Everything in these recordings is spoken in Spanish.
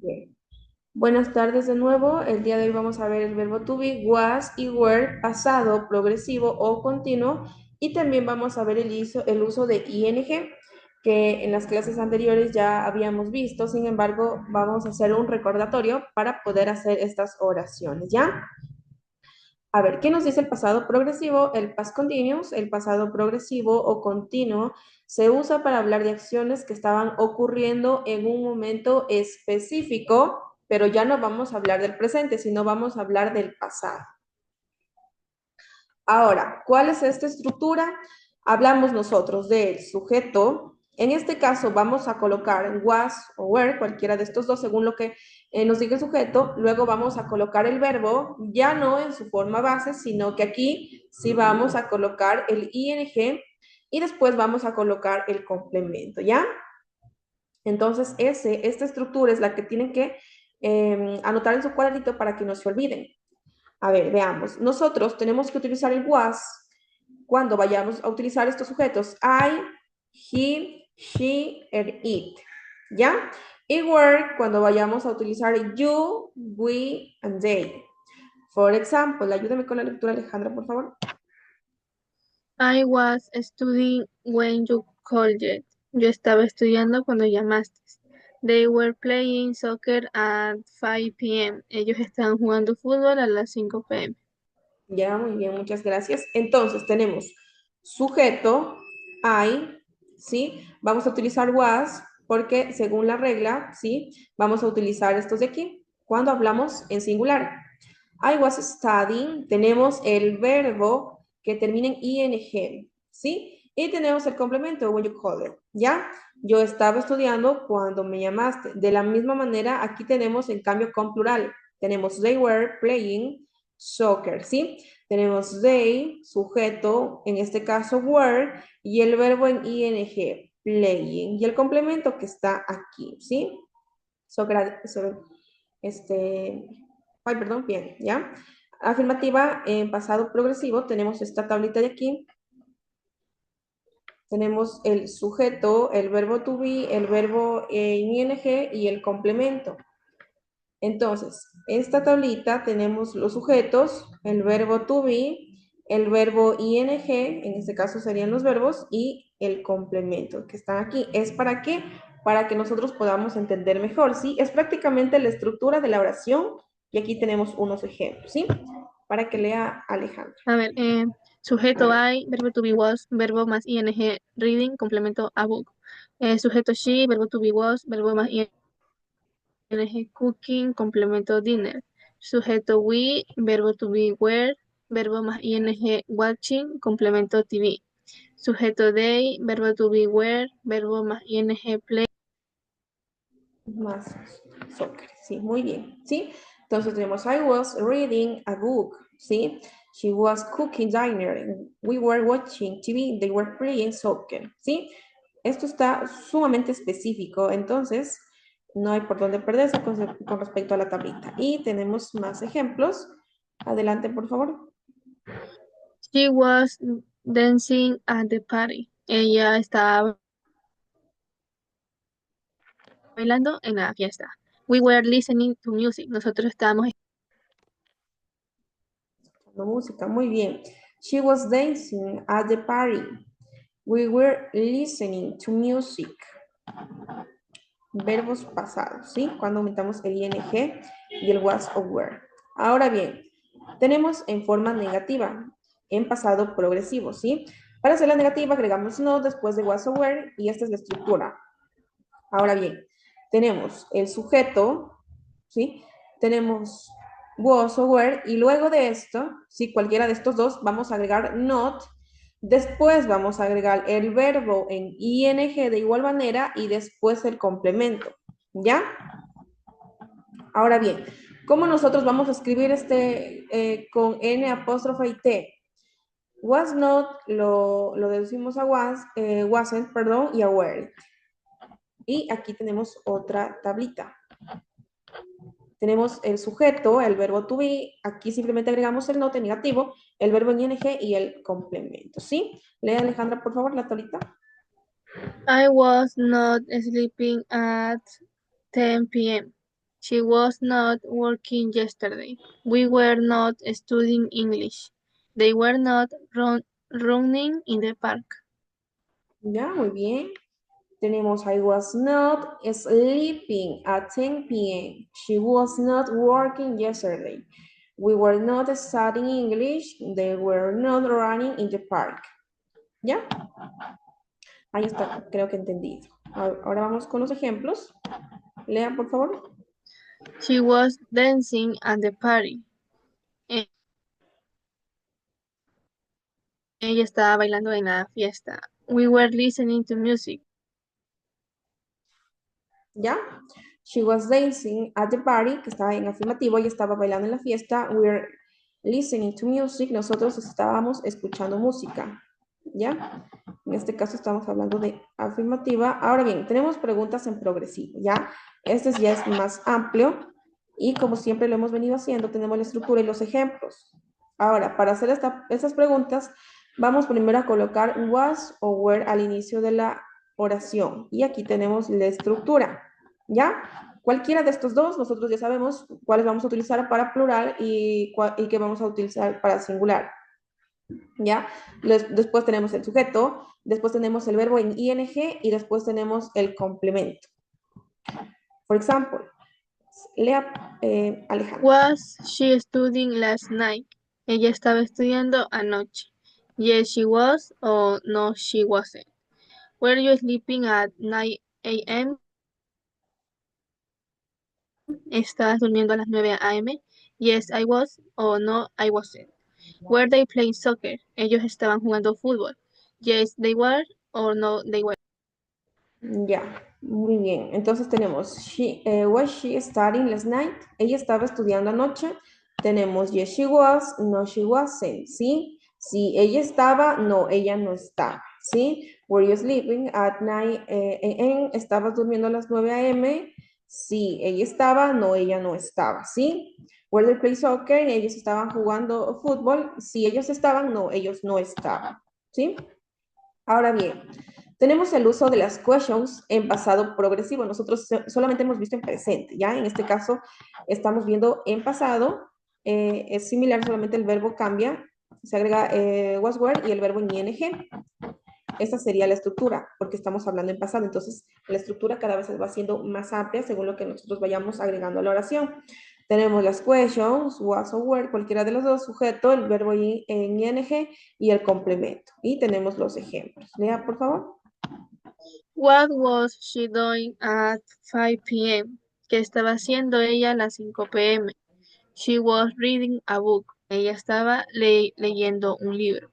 Bien. Buenas tardes de nuevo. El día de hoy vamos a ver el verbo to be, was y were, pasado, progresivo o continuo. Y también vamos a ver el uso de ing, que en las clases anteriores ya habíamos visto. Sin embargo, vamos a hacer un recordatorio para poder hacer estas oraciones, ¿ya? A ver, ¿qué nos dice el pasado progresivo? El past continuous, el pasado progresivo o continuo, se usa para hablar de acciones que estaban ocurriendo en un momento específico, pero ya no vamos a hablar del presente, sino vamos a hablar del pasado. Ahora, ¿cuál es esta estructura? Hablamos nosotros del sujeto. En este caso vamos a colocar was o were, cualquiera de estos dos, según lo que nos diga el sujeto. Luego vamos a colocar el verbo, ya no en su forma base, sino que aquí sí vamos a colocar el ing y después vamos a colocar el complemento, ¿ya? Entonces, esta estructura es la que tienen que anotar en su cuadrito para que no se olviden. A ver, veamos. Nosotros tenemos que utilizar el was cuando vayamos a utilizar estos sujetos. I, he, she, and it. ¿Ya? Y were cuando vayamos a utilizar you, we, and they. For example, ayúdame con la lectura, Alejandra, por favor. I was studying when you called it. Yo estaba estudiando cuando llamaste. They were playing soccer at 5 p.m. Ellos estaban jugando fútbol a las 5 p.m. Ya, muy bien, muchas gracias. Entonces, tenemos sujeto, I, ¿sí? Vamos a utilizar was porque según la regla, ¿sí? Vamos a utilizar estos de aquí cuando hablamos en singular. I was studying, tenemos el verbo que termina en ing, ¿sí? Y tenemos el complemento, when you call it, ¿ya? Yo estaba estudiando cuando me llamaste. De la misma manera, aquí tenemos en cambio con plural. Tenemos they were playing soccer, ¿sí? Tenemos they, sujeto, en este caso were, y el verbo en ing, playing, y el complemento que está aquí, ¿sí? Este, ay, perdón, bien, ¿ya? Afirmativa en pasado progresivo, tenemos esta tablita de aquí, tenemos el sujeto, el verbo to be, el verbo en ing y el complemento. Entonces, esta tablita tenemos los sujetos, el verbo to be, el verbo ing, en este caso serían los verbos, y el complemento que están aquí. ¿Es para qué? Para que nosotros podamos entender mejor, ¿sí? Es prácticamente la estructura de la oración y aquí tenemos unos ejemplos, ¿sí? Para que lea Alejandra. A ver, sujeto I, verbo to be was, verbo más ing, reading, complemento a book. Sujeto she, verbo to be was, verbo más ing, cooking, complemento dinner. Sujeto we, verbo to be were, verbo más ing, watching, complemento TV. Sujeto they, verbo to be were, verbo más ing play. Más soccer, sí, muy bien, ¿sí? Entonces tenemos I was reading a book, ¿sí? She was cooking dinner, we were watching TV, they were playing soccer, ¿sí? Esto está sumamente específico, entonces no hay por dónde perderse con respecto a la tablita. Y tenemos más ejemplos. Adelante, por favor. She was dancing at the party. Ella estaba bailando en la fiesta. We were listening to music. Nosotros estábamos. La música, muy bien. She was dancing at the party. We were listening to music. Verbos pasados, ¿sí? Cuando aumentamos el ing y el was o were. Ahora bien, tenemos en forma negativa, en pasado progresivo, ¿sí? Para hacer la negativa agregamos no después de was o were y esta es la estructura. Ahora bien, tenemos el sujeto, ¿sí? Tenemos was o were y luego de esto, ¿sí? Cualquiera de estos dos, vamos a agregar not. Después vamos a agregar el verbo en ing de igual manera y después el complemento, ¿ya? Ahora bien, ¿cómo nosotros vamos a escribir con n apóstrofe y t? Was not lo deducimos a wasn't, perdón, y a were. Y aquí tenemos otra tablita. Tenemos el sujeto, el verbo to be, aquí simplemente agregamos el not en negativo, el verbo en ing y el complemento, ¿sí? Lee Alejandra, por favor, la tablita. I was not sleeping at 10 p.m. She was not working yesterday. We were not studying English. They were not running in the park. Ya, muy bien. Tenemos I was not sleeping at 10 p.m. She was not working yesterday. We were not studying English. They were not running in the park. ¿Ya? Ahí está, creo que entendido. Ahora vamos con los ejemplos. Lea, por favor. She was dancing at the party. E- Ella estaba bailando en la fiesta. We were listening to music. ¿Ya? She was dancing at the party, que estaba en afirmativo, ella estaba bailando en la fiesta. We're listening to music, nosotros estábamos escuchando música. ¿Ya? En este caso estamos hablando de afirmativa. Ahora bien, tenemos preguntas en progresivo, ¿ya? Este ya es más amplio y como siempre lo hemos venido haciendo, tenemos la estructura y los ejemplos. Ahora, para hacer estas preguntas, vamos primero a colocar was o were al inicio de la oración. Y aquí tenemos la estructura, ¿ya? Cualquiera de estos dos, nosotros ya sabemos cuáles vamos a utilizar para plural y qué vamos a utilizar para singular, ¿ya? Después tenemos el sujeto, después tenemos el verbo en ing y después tenemos el complemento. Por ejemplo, lea Alejandro. Was she studying last night? Ella estaba estudiando anoche. Yes, she was, or no, she wasn't. Were you sleeping at 9 a.m.? ¿Estabas durmiendo a las 9 a.m.? Yes, I was, or no, I wasn't. Were they playing soccer? Ellos estaban jugando fútbol. Yes, they were, or no, they were. Ya, muy bien. Entonces tenemos, was she studying last night? Ella estaba estudiando anoche. Tenemos, yes, she was, no, she wasn't, ¿sí? Sí, ella estaba, no, ella no estaba, ¿sí? Were you sleeping at 9 a.m.? ¿Estabas durmiendo a las 9 a.m.? Sí, ella estaba, no, ella no estaba, ¿sí? Were they playing soccer? Ellos estaban jugando fútbol. Sí, ellos estaban, no, ellos no estaban, ¿sí? Ahora bien, tenemos el uso de las questions en pasado progresivo. Nosotros solamente hemos visto en presente, ¿ya? En este caso estamos viendo en pasado. Es similar, solamente el verbo cambia. Se agrega was, were y el verbo en ing. Esta sería la estructura, porque estamos hablando en pasado. Entonces, la estructura cada vez va siendo más amplia según lo que nosotros vayamos agregando a la oración. Tenemos las questions, was o were, cualquiera de los dos, sujeto, el verbo en ing y el complemento. Y tenemos los ejemplos. Lea, por favor. What was she doing at 5 p.m.? ¿Qué estaba haciendo ella a las 5 p.m.? She was reading a book. Ella estaba leyendo un libro.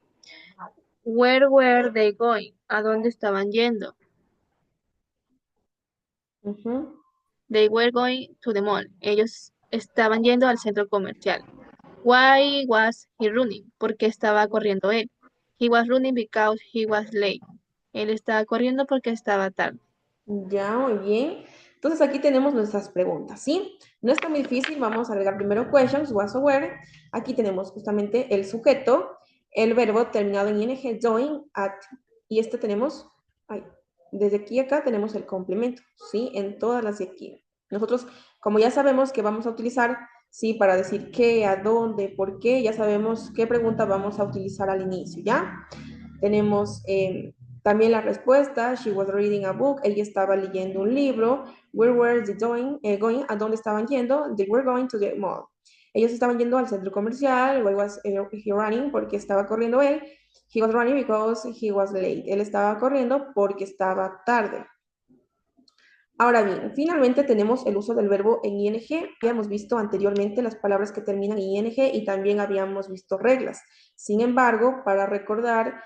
Where were they going? ¿A dónde estaban yendo? They were going to the mall. Ellos estaban yendo al centro comercial. Why was he running? ¿Por qué estaba corriendo él? He was running because he was late. Él estaba corriendo porque estaba tarde. Ya, muy bien. Entonces aquí tenemos nuestras preguntas, ¿sí? No está muy difícil, vamos a agregar primero questions, was or were. Aquí tenemos justamente el sujeto, el verbo terminado en ing, doing, at, y este tenemos, ay, desde aquí a acá tenemos el complemento, ¿sí? En todas las de aquí. Nosotros, como ya sabemos que vamos a utilizar, ¿sí? Para decir qué, a dónde, por qué, ya sabemos qué pregunta vamos a utilizar al inicio, ¿ya? Tenemos también la respuesta, she was reading a book, ella estaba leyendo un libro. Where were they going? ¿A dónde estaban yendo? They were going to the mall. Ellos estaban yendo al centro comercial. Why was he running? Porque estaba corriendo él. He was running because he was late. Él estaba corriendo porque estaba tarde. Ahora bien, finalmente tenemos el uso del verbo en ing. Ya hemos visto anteriormente las palabras que terminan en ing y también habíamos visto reglas. Sin embargo, para recordar,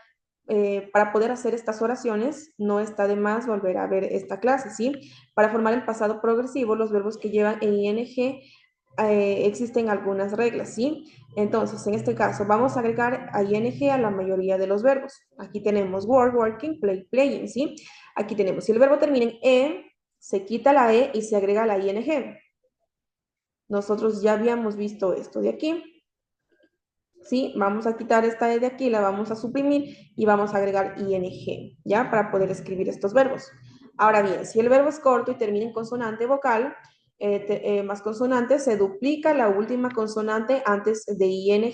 para poder hacer estas oraciones, no está de más volver a ver esta clase, ¿sí? Para formar el pasado progresivo, los verbos que llevan en ing, existen algunas reglas, ¿sí? Entonces, en este caso, vamos a agregar a ing a la mayoría de los verbos. Aquí tenemos work, working, play, playing, ¿sí? Aquí tenemos, si el verbo termina en se quita la E y se agrega la ING. Nosotros ya habíamos visto esto de aquí. ¿Sí? Vamos a quitar esta E de aquí, la vamos a suprimir y vamos a agregar ING, ¿ya? Para poder escribir estos verbos. Ahora bien, si el verbo es corto y termina en consonante vocal, más consonantes, se duplica la última consonante antes de ing,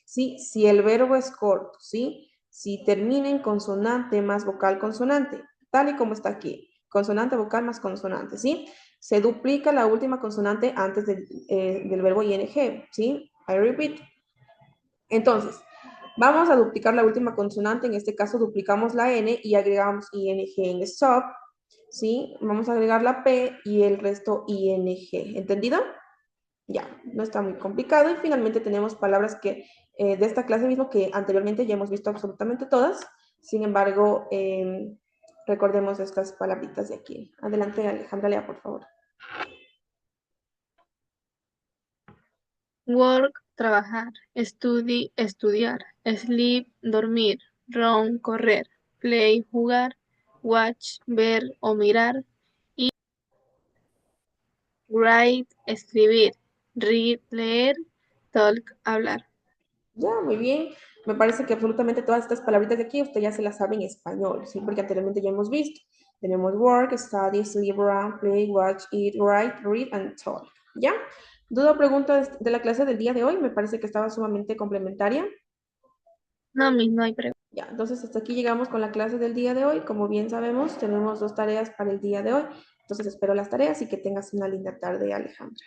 ¿sí? Si el verbo es corto, ¿sí? Si termina en consonante más vocal consonante, tal y como está aquí, consonante vocal más consonante, ¿sí? Se duplica la última consonante antes del verbo ing, ¿sí? I repeat. Entonces, vamos a duplicar la última consonante, en este caso duplicamos la N y agregamos ING en stop, ¿sí? Vamos a agregar la P y el resto ING, ¿entendido? Ya, no está muy complicado. Y finalmente tenemos palabras que de esta clase mismo que anteriormente ya hemos visto absolutamente todas. Sin embargo, recordemos estas palabritas de aquí. Adelante, Alejandra, lea, por favor. Work, trabajar. Study, estudiar. Sleep, dormir. Run, correr. Play, jugar. Watch, ver o mirar. Y write, escribir. Read, leer. Talk, hablar. Ya, muy bien. Me parece que absolutamente todas estas palabritas de aquí usted ya se las sabe en español, ¿sí? Porque anteriormente ya hemos visto. Tenemos work, study, sleep, run, play, watch, eat, write, read, and talk. ¿Ya? ¿Duda o pregunta de la clase del día de hoy? Me parece que estaba sumamente complementaria. No, no hay pregunta. Ya, entonces hasta aquí llegamos con la clase del día de hoy. Como bien sabemos, tenemos 2 tareas para el día de hoy. Entonces espero las tareas y que tengas una linda tarde, Alejandra.